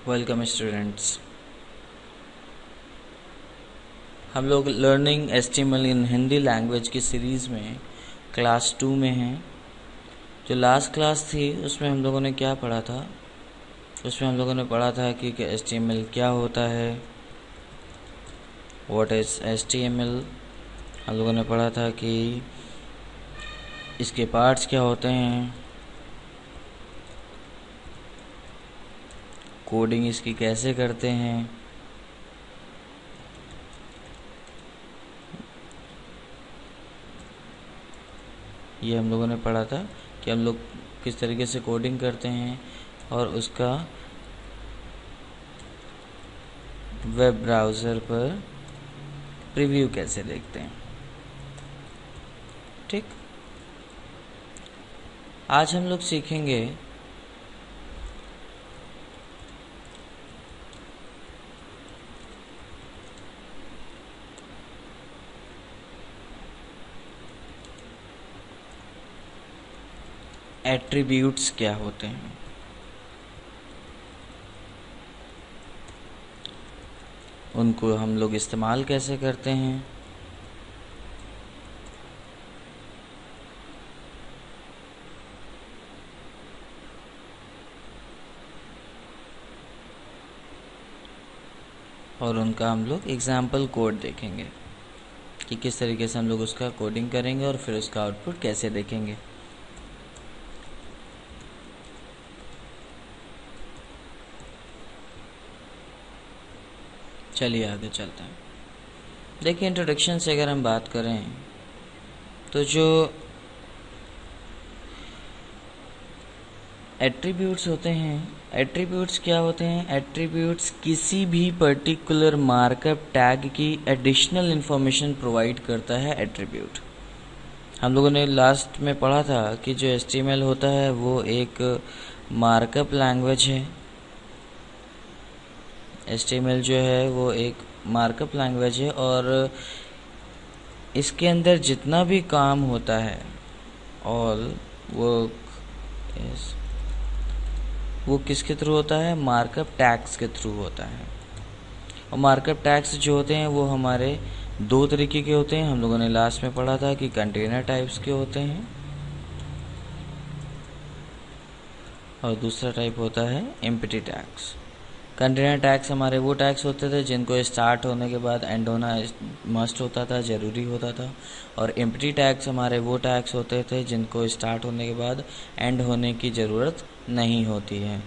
Welcome students. हम लोग learning HTML इन Hindi language की सीरीज़ में क्लास 2 में हैं। जो लास्ट क्लास थी उसमें हम लोगों ने क्या पढ़ा था? उसमें हम लोगों ने पढ़ा था कि HTML क्या होता है, व्हाट इज़ HTML। हम लोगों ने पढ़ा था कि इसके पार्ट्स क्या होते हैं, कोडिंग इसकी कैसे करते हैं, ये हम लोगों ने पढ़ा था कि हम लोग किस तरीके से कोडिंग करते हैं और उसका वेब ब्राउज़र पर प्रीव्यू कैसे देखते हैं। ठीक, आज हम लोग सीखेंगे एट्रीब्यूट्स क्या होते हैं, उनको हम लोग इस्तेमाल कैसे करते हैं, और उनका हम लोग एग्जाम्पल कोड देखेंगे कि किस तरीके से हम लोग उसका कोडिंग करेंगे और फिर उसका आउटपुट कैसे देखेंगे। चलिए आगे चलते हैं। देखिए, इंट्रोडक्शन से अगर हम बात करें तो जो एट्रीब्यूट्स होते हैं, एट्रीब्यूट्स क्या होते हैं? एट्रीब्यूट्स किसी भी पर्टिकुलर मार्कअप टैग की एडिशनल इंफॉर्मेशन प्रोवाइड करता है एट्रीब्यूट। हम लोगों ने लास्ट में पढ़ा था कि जो HTML होता है वो एक मार्कअप लैंग्वेज है। HTML जो है वो एक मार्कअप लैंग्वेज है और इसके अंदर जितना भी काम होता है ऑल वो किसके थ्रू होता है? मार्कअप टैग्स के थ्रू होता है। और मार्कअप टैग्स जो होते हैं वो हमारे दो तरीके के होते हैं। हम लोगों ने लास्ट में पढ़ा था कि कंटेनर टाइप्स के होते हैं और दूसरा टाइप होता है एम्प्टी टैग्स। कंटेनर टैग्स हमारे वो टैग्स होते थे जिनको स्टार्ट होने के बाद एंड होना मस्ट होता था, ज़रूरी होता था। और एम्प्टी टैग्स हमारे वो टैग्स होते थे जिनको स्टार्ट होने के बाद एंड होने की ज़रूरत नहीं होती है।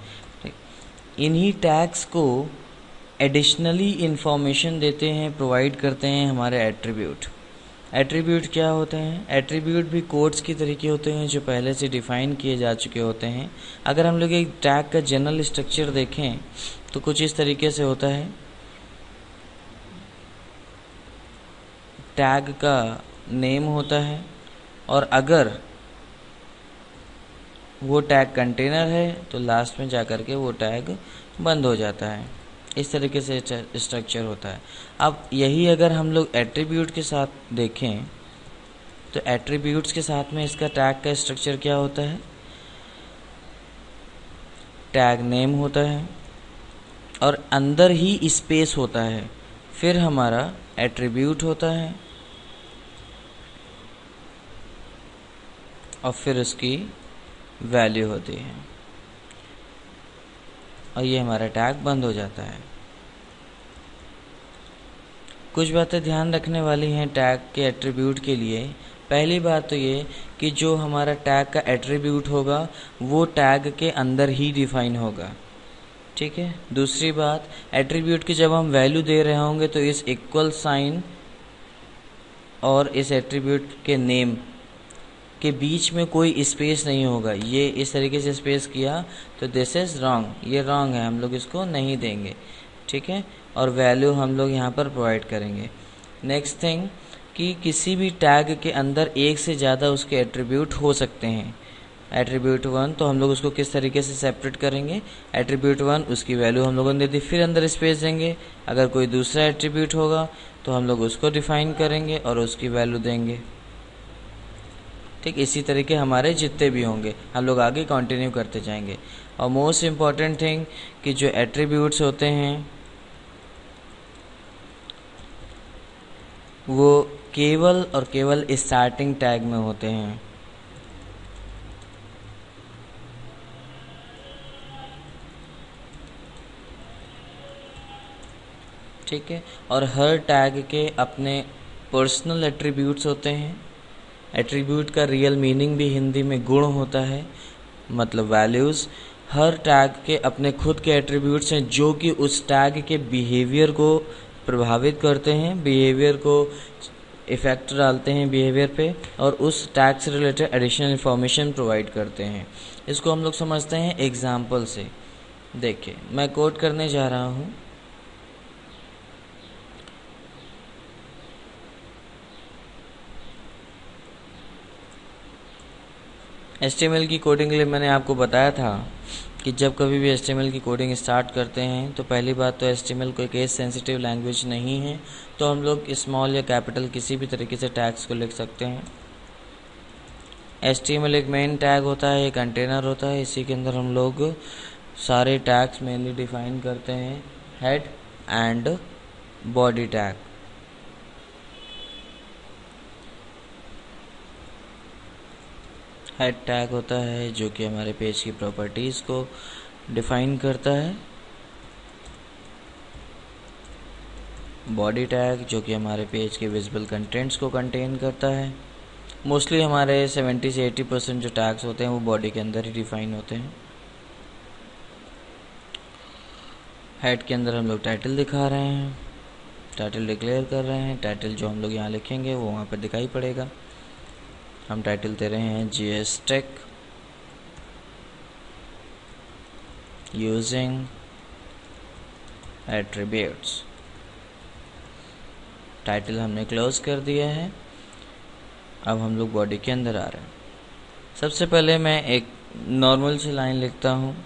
इन्हीं टैग्स को एडिशनली इंफॉर्मेशन देते हैं, प्रोवाइड करते हैं हमारे एट्रीब्यूट। एट्रीब्यूट क्या होते हैं? एट्रीब्यूट भी कोड्स की तरीके होते हैं जो पहले से डिफाइन किए जा चुके होते हैं। अगर हम लोग एक टैग का जनरल स्ट्रक्चर देखें तो कुछ इस तरीके से होता है। टैग का नेम होता है और अगर वो टैग कंटेनर है तो लास्ट में जाकर के वो टैग बंद हो जाता है। इस तरीके से स्ट्रक्चर होता है। अब यही अगर हम लोग एट्रीब्यूट के साथ देखें तो एट्रीब्यूट्स के साथ में इसका टैग का स्ट्रक्चर क्या होता है? टैग नेम होता है और अंदर ही स्पेस होता है, फिर हमारा एट्रीब्यूट होता है और फिर उसकी वैल्यू होती है और ये हमारा टैग बंद हो जाता है। कुछ बातें ध्यान रखने वाली हैं टैग के एट्रीब्यूट के लिए। पहली बात तो ये कि जो हमारा टैग का एट्रीब्यूट होगा वो टैग के अंदर ही डिफाइन होगा, ठीक है। दूसरी बात, एट्रीब्यूट की जब हम वैल्यू दे रहे होंगे तो इस इक्वल साइन और इस एट्रीब्यूट के नेम के बीच में कोई स्पेस नहीं होगा। ये इस तरीके से स्पेस किया तो दिस इज़ रॉन्ग, ये रॉन्ग है, हम लोग इसको नहीं देंगे, ठीक है। और वैल्यू हम लोग यहाँ पर प्रोवाइड करेंगे। नेक्स्ट थिंग कि किसी भी टैग के अंदर एक से ज़्यादा उसके एट्रीब्यूट हो सकते हैं। एट्रीब्यूट 1 तो हम लोग उसको किस तरीके से सेपरेट करेंगे? एट्रीब्यूट 1 उसकी वैल्यू हम लोगों ने दे दी, फिर अंदर स्पेस देंगे। अगर कोई दूसरा एट्रीब्यूट होगा तो हम लोग उसको डिफाइन करेंगे और उसकी वैल्यू देंगे, ठीक, इसी तरीके हमारे जितने भी होंगे हम लोग आगे कंटिन्यू करते जाएंगे। और मोस्ट इम्पॉर्टेंट थिंग कि जो एट्रीब्यूट्स होते हैं वो केवल और केवल स्टार्टिंग टैग में होते हैं। ठीक है, और हर टैग के अपने पर्सनल एट्रीब्यूट्स होते हैं। एट्रीब्यूट का रियल मीनिंग भी हिंदी में गुण होता है, मतलब वैल्यूज़। हर टैग के अपने खुद के एट्रीब्यूट्स हैं जो कि उस टैग के बिहेवियर को प्रभावित करते हैं, बिहेवियर को इफ़ेक्ट डालते हैं बिहेवियर पे, और उस टैग से रिलेटेड एडिशनल इन्फॉर्मेशन प्रोवाइड करते हैं। इसको हम लोग समझते हैं एग्जाम्पल से। देखिए, मैं कोट करने जा रहा हूँ। HTML की कोडिंग के लिए मैंने आपको बताया था कि जब कभी भी HTML की कोडिंग स्टार्ट करते हैं तो पहली बात तो HTML कोई केस सेंसिटिव लैंग्वेज नहीं है, तो हम लोग स्मॉल या कैपिटल किसी भी तरीके से टैग्स को लिख सकते हैं। HTML एक मेन टैग होता है, एक कंटेनर होता है, इसी के अंदर हम लोग सारे टैग्स मेनली डिफाइन करते हैं। Head and body tag. Head tag होता है जो कि हमारे पेज की प्रॉपर्टीज़ को डिफाइन करता है। बॉडी टैग जो कि हमारे पेज के विजिबल कंटेंट्स को कंटेन करता है। मोस्टली हमारे 70 से 80% जो टैग्स होते हैं वो बॉडी के अंदर ही डिफाइन होते हैं। हेड के अंदर हम लोग टाइटल दिखा रहे हैं, टाइटल डिक्लेयर कर रहे हैं। टाइटल जो हम लोग यहाँ लिखेंगे वो वहाँ पर दिखाई पड़ेगा। हम टाइटल दे रहे हैं GS Tech using attributes. Title हमने क्लोज कर दिया है। अब हम लोग बॉडी के अंदर आ रहे हैं। सबसे पहले मैं एक नॉर्मल सी लाइन लिखता हूँ,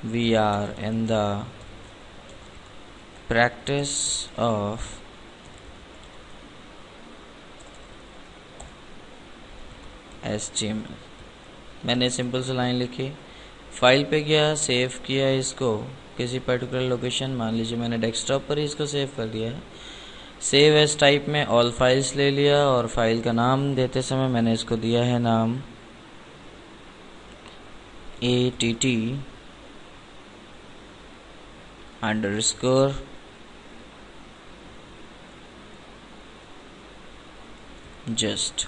we are in the practice of HTML। मैंने सिंपल सी लाइन लिखी, फाइल पे गया, सेव किया इसको किसी पर्टिकुलर लोकेशन, मान लीजिए मैंने डेस्कटॉप पर ही इसको सेव कर दिया है। सेव एज टाइप में ऑल फाइल्स ले लिया, और फाइल का नाम देते समय मैंने इसको दिया है नाम ATT underscore just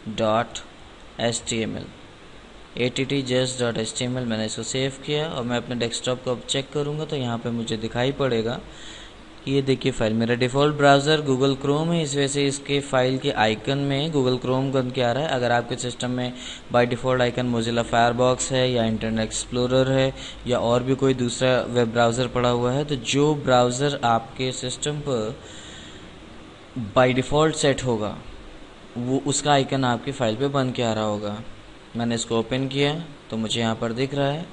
.html। att.just.html मैंने इसको सेव किया, और मैं अपने डेस्कटॉप को अब चेक करूँगा तो यहाँ पे मुझे दिखाई पड़ेगा। ये देखिए फाइल, मेरा डिफ़ॉल्ट ब्राउज़र गूगल क्रोम है, इस वजह से इसके फाइल के आइकन में गूगल क्रोम बन के आ रहा है। अगर आपके सिस्टम में by default icon Mozilla firebox है या इंटरनेट एक्सप्लोरर है या और भी कोई दूसरा वेब ब्राउज़र पड़ा हुआ है, तो जो ब्राउज़र आपके सिस्टम पर बाय डिफ़ॉल्ट सेट होगा वो उसका आइकन आपकी फ़ाइल पे बन के आ रहा होगा। मैंने इसको ओपन किया तो मुझे यहाँ पर दिख रहा है,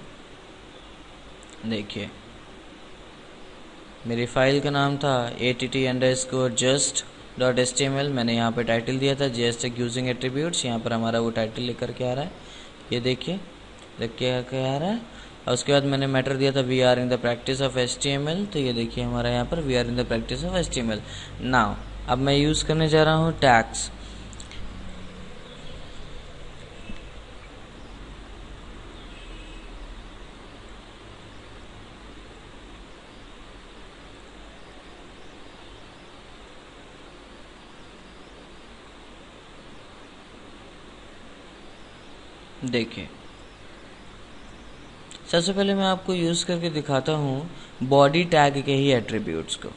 देखिए मेरी फ़ाइल का नाम था att_just.html। मैंने यहाँ पे टाइटल दिया था JS Tech यूजिंग एट्रीब्यूट्स। यहाँ पर हमारा वो टाइटल लेकर के आ रहा है, ये देखिए लिख के आ रहा है। और उसके बाद मैंने मैटर दिया था we are in the practice of HTML, तो ये देखिए हमारा यहाँ पर we are in the practice of HTML। Now अब मैं यूज़ करने जा रहा हूँ टैग्स। देखिए सबसे पहले मैं आपको यूज़ करके दिखाता हूँ बॉडी टैग के ही एट्रीब्यूट्स को।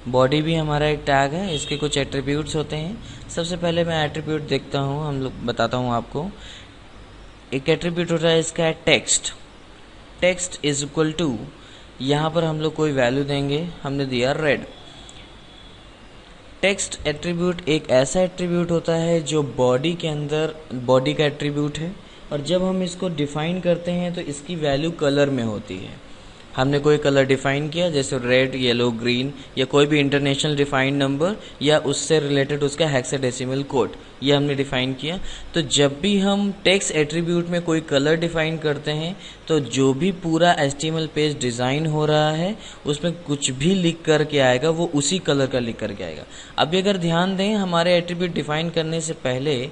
बॉडी भी हमारा एक टैग है, इसके कुछ एट्रीब्यूट्स होते हैं। सबसे पहले मैं एट्रीब्यूट देखता हूँ, हम लोग बताता हूँ आपको। एक एट्रीब्यूट होता है इसका text. Text is equal to, यहाँ पर हम लोग कोई वैल्यू देंगे, हमने दिया रेड। टेक्स्ट एट्रीब्यूट एक ऐसा एट्रीब्यूट होता है जो बॉडी के अंदर बॉडी का एट्रीब्यूट है, और जब हम इसको डिफाइन करते हैं तो इसकी वैल्यू कलर में होती है। हमने कोई कलर डिफाइन किया जैसे रेड, येलो, ग्रीन या कोई भी इंटरनेशनल डिफाइंड नंबर या उससे रिलेटेड उसका हेक्साडेसिमल कोड, ये हमने डिफाइन किया। तो जब भी हम टेक्स्ट एट्रीब्यूट में कोई कलर डिफाइन करते हैं तो जो भी पूरा HTML पेज डिज़ाइन हो रहा है उसमें कुछ भी लिख करके आएगा वो उसी कलर का लिख करके आएगा। अभी अगर ध्यान दें, हमारे एट्रीब्यूट डिफाइन करने से पहले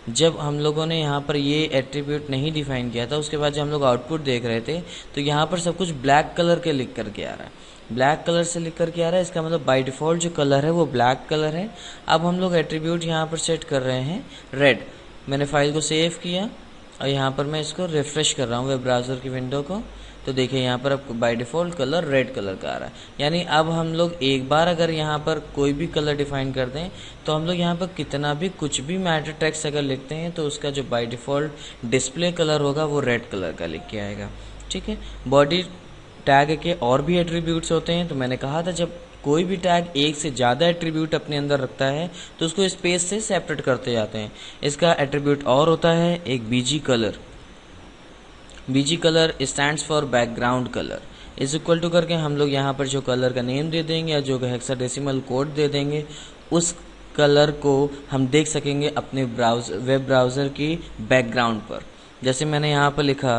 जब हम लोगों ने यहाँ पर ये एट्रीब्यूट नहीं डिफाइन किया था, उसके बाद जब हम लोग आउटपुट देख रहे थे तो यहाँ पर सब कुछ ब्लैक कलर के लिख करके आ रहा है, ब्लैक कलर से लिख करके आ रहा है। इसका मतलब बाय डिफ़ॉल्ट जो कलर है वो ब्लैक कलर है। अब हम लोग एट्रीब्यूट यहाँ पर सेट कर रहे हैं रेड। मैंने फाइल को सेव किया और यहाँ पर मैं इसको रिफ्रेश कर रहा हूँ वेब ब्राउज़र की विंडो को, तो देखिए यहाँ पर अब by default colour red colour का आ रहा है। यानी अब हम लोग एक बार अगर यहाँ पर कोई भी कलर डिफाइन कर दें तो हम लोग यहाँ पर कितना भी कुछ भी मैटर टेक्स्ट अगर लिखते हैं तो उसका जो बाय डिफ़ॉल्ट डिस्प्ले कलर होगा वो रेड कलर का लिख के आएगा। ठीक है। बॉडी टैग के और भी एट्रीब्यूट्स होते हैं। तो मैंने कहा था जब कोई भी टैग एक से ज़्यादा एट्रीब्यूट अपने अंदर रखता है तो उसको स्पेस से सेपरेट करते जाते हैं। इसका एट्रीब्यूट और होता है एक BG colour. BG colour stands for background colour. Is equal to करके हम लोग यहाँ पर जो कलर का नेम दे देंगे या जो हेक्साडेसिमल कोड दे देंगे उस कलर को हम देख सकेंगे अपने वेब ब्राउज़र की बैकग्राउंड पर। जैसे मैंने यहाँ पर लिखा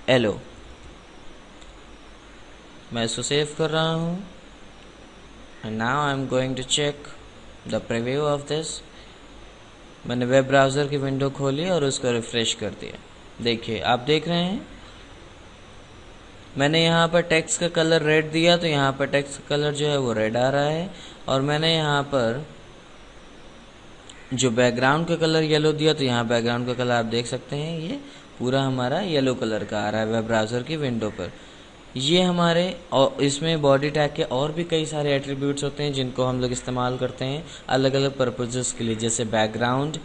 येलो, मैं इसको सेव कर रहा हूँ and now I am going to check the preview of this. मैंने वेब ब्राउज़र की विंडो खोली और उसको रिफ्रेश कर दिया। देखिए आप देख रहे हैं मैंने यहाँ पर टेक्स्ट का कलर रेड दिया तो यहाँ पर टेक्स्ट का कलर जो है वो रेड आ रहा है, और मैंने यहाँ पर जो बैकग्राउंड का कलर येलो दिया तो यहाँ बैकग्राउंड का कलर आप देख सकते हैं ये पूरा हमारा येलो कलर का आ रहा है वेब ब्राउज़र की विंडो पर। ये हमारे और इसमें बॉडी टैग के और भी कई सारे एट्रीब्यूट्स होते हैं जिनको हम लोग इस्तेमाल करते हैं अलग अलग पर्पजेस के लिए, जैसे बैकग्राउंड,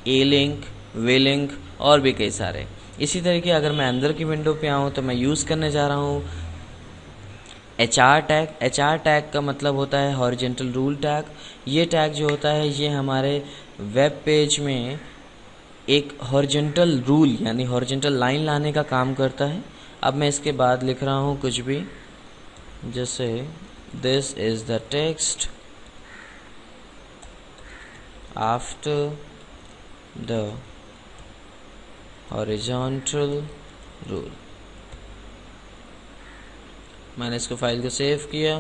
ए लिंक, वे लिंक और भी कई सारे। इसी तरीके अगर मैं अंदर की विंडो पे आऊँ तो मैं यूज़ करने जा रहा हूँ HR टैग। HR टैग का मतलब होता है हॉरिजॉन्टल रूल टैग। ये टैग जो होता है ये हमारे वेब पेज में एक हॉरिजॉन्टल रूल यानी हॉरिजॉन्टल लाइन लाने का काम करता है। अब मैं इसके बाद लिख रहा हूँ कुछ भी, जैसे this is the text after the horizontal rule. मैंने इसको फाइल को सेव किया,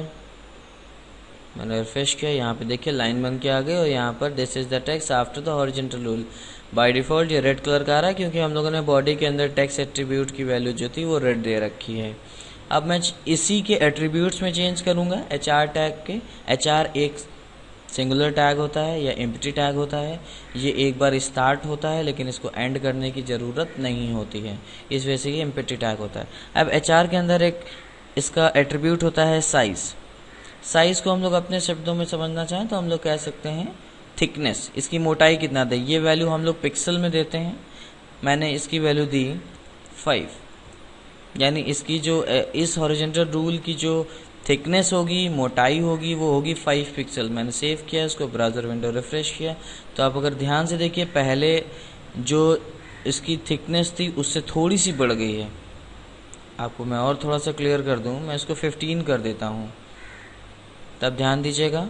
मैंने रिफ्रेश किया, यहाँ पे देखिए लाइन बन के आ गई और यहाँ पर this is the text after the horizontal rule. By default ये रेड कलर का आ रहा है क्योंकि हम लोगों ने बॉडी के अंदर टेक्स्ट एट्रीब्यूट की वैल्यू जो थी वो रेड दे रखी है। अब मैं इसी के एट्रीब्यूट्स में चेंज करूँगा HR टैग के। HR एक सिंगुलर टैग होता है या एम्प्टी टैग होता है। ये एक बार स्टार्ट होता है लेकिन इसको एंड करने की ज़रूरत नहीं होती है, इस वजह से ये एम्प्टी टैग होता है। अब HR के अंदर एक इसका एट्रीब्यूट होता है साइज़। साइज़ को हम लोग अपने शब्दों में समझना चाहें तो हम लोग कह सकते हैं थिकनेस, इसकी मोटाई कितना दे। ये वैल्यू हम लोग पिक्सल में देते हैं। मैंने इसकी वैल्यू दी 5, यानी इसकी जो इस हॉरिजॉन्टल रूल की जो थिकनेस होगी, मोटाई होगी, वो होगी 5 पिक्सल। मैंने सेव किया, इसको ब्राउज़र विंडो रिफ्रेश किया तो आप अगर ध्यान से देखिए पहले जो इसकी थिकनेस थी उससे थोड़ी सी बढ़ गई है। आपको मैं और थोड़ा सा क्लियर कर दूं, मैं इसको 15 कर देता हूं, तब ध्यान दीजिएगा,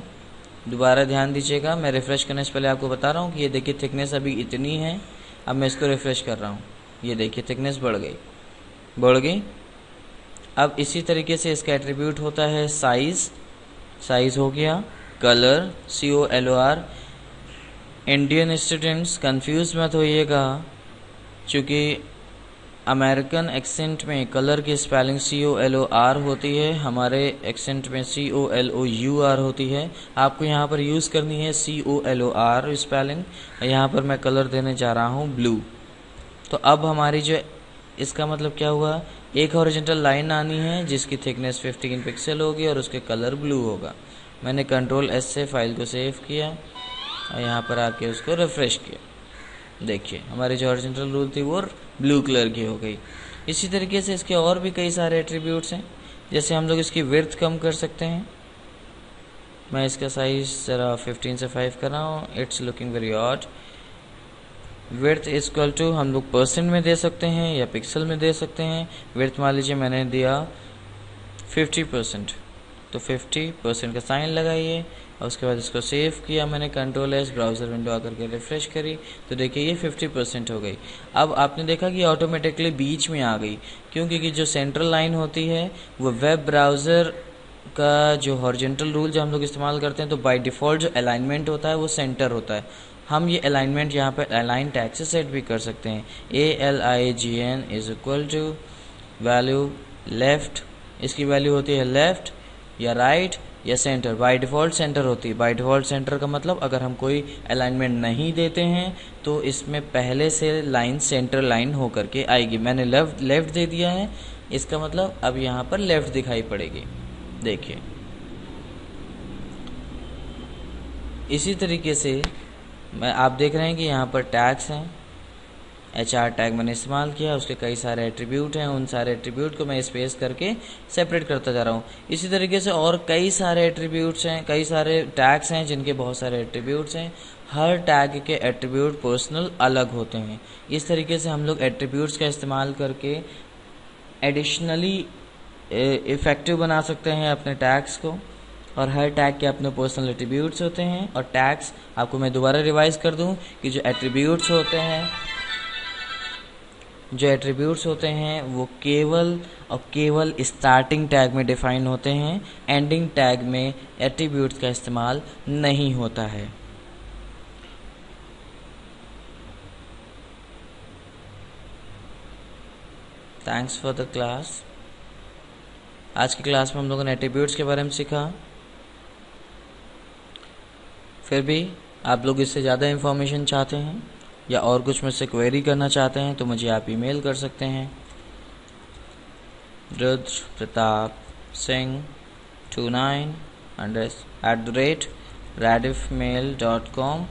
दोबारा ध्यान दीजिएगा। मैं रिफ़्रेश करने से पहले आपको बता रहा हूं कि ये देखिए थिकनेस अभी इतनी है। अब मैं इसको रिफ़्रेश कर रहा हूं, ये देखिए थिकनेस बढ़ गई। अब इसी तरीके से इसका एट्रीब्यूट होता है साइज़ हो गया, colour COLOR। Indian students confuse मत होइएगा, चूँकि अमेरिकन एक्सेंट में कलर की स्पेलिंग COLOR होती है, हमारे एक्सेंट में COLOUR होती है। आपको यहाँ पर यूज़ करनी है COLOR स्पेलिंग। यहाँ पर मैं कलर देने जा रहा हूँ ब्लू। तो अब हमारी जो इसका मतलब क्या हुआ, एक हॉरिजॉन्टल लाइन आनी है जिसकी थिकनेस 15 पिक्सल होगी और उसके कलर ब्लू होगा। मैंने Ctrl+S से फाइल को सेव किया और यहाँ पर आके उसको रिफ़्रेश किया। देखिए हमारी जो हॉरिजॉन्टल रूल थी वो ब्लू कलर की हो गई। इसी तरीके से इसके और भी कई सारे एट्रीब्यूट्स हैं, जैसे हम लोग इसकी विड्थ कम कर सकते हैं। मैं इसका साइज़ ज़रा 15 से 5 कर रहा हूँ। It's looking very odd. Width equal to हम लोग परसेंट में दे सकते हैं या पिक्सल में दे सकते हैं। विड्थ मान लीजिए मैंने दिया 50%, तो 50% का साइन लगाइए और उसके बाद इसको सेव किया मैंने, Ctrl+S, ब्राउज़र विंडो आकर के रिफ़्रेश करी तो देखिए ये 50% हो गई। अब आपने देखा कि ऑटोमेटिकली बीच में आ गई, क्योंकि जो सेंट्रल लाइन होती है वो वेब ब्राउज़र का जो हॉरिजॉन्टल रूल जो हम लोग इस्तेमाल करते हैं, तो बाय डिफ़ॉल्ट जो अलाइनमेंट होता है वो सेंटर होता है। हम ये अलाइनमेंट यहाँ पर अलाइन टैग से सेट भी कर सकते हैं। ALIGN is equal to value left, इसकी वैल्यू होती है लेफ़्ट या राइट या सेंटर। बाय डिफ़ॉल्ट सेंटर होती है। बाय डिफ़ॉल्ट सेंटर का मतलब अगर हम कोई अलाइनमेंट नहीं देते हैं तो इसमें पहले से लाइन सेंटर लाइन हो करके आएगी। मैंने लेफ़्ट दे दिया है, इसका मतलब अब यहाँ पर लेफ़्ट दिखाई पड़ेगी। देखिए इसी तरीके से आप देख रहे हैं कि यहाँ पर टैग्स हैं। HR टैग मैंने इस्तेमाल किया, उसके कई सारे एट्रीब्यूट हैं, उन सारे एट्रीब्यूट को मैं स्पेस करके सेपरेट करता जा रहा हूँ। इसी तरीके से और कई सारे एट्रीब्यूट्स हैं, कई सारे टैग्स हैं जिनके बहुत सारे एट्रीब्यूट्स हैं। हर टैग के एट्रीब्यूट पर्सनल अलग होते हैं। इस तरीके से हम लोग एट्रीब्यूट्स का इस्तेमाल करके एडिशनली इफ़ेक्टिव बना सकते हैं अपने टैग्स को, और हर टैग के अपने पर्सनल एट्रीब्यूट्स होते हैं। और टैग्स आपको मैं दोबारा रिवाइज कर दूं कि जो एट्रीब्यूट्स होते हैं वो केवल और केवल स्टार्टिंग टैग में डिफाइन होते हैं, एंडिंग टैग में एट्रीब्यूट्स का इस्तेमाल नहीं होता है। Thanks for the class. आज की क्लास में हम लोगों ने एट्रीब्यूट्स के बारे में सीखा। फिर भी आप लोग इससे ज़्यादा इन्फॉर्मेशन चाहते हैं या और कुछ मुझसे क्वेरी करना चाहते हैं तो मुझे आप ईमेल कर सकते हैं rudrapratap29@radiffmail.com,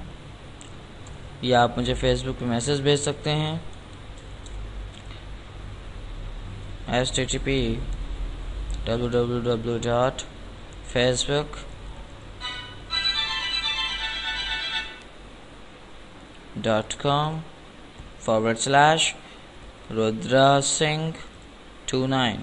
या आप मुझे फेसबुक पे मैसेज भेज सकते हैं http://facebook.com/rudrasingh29।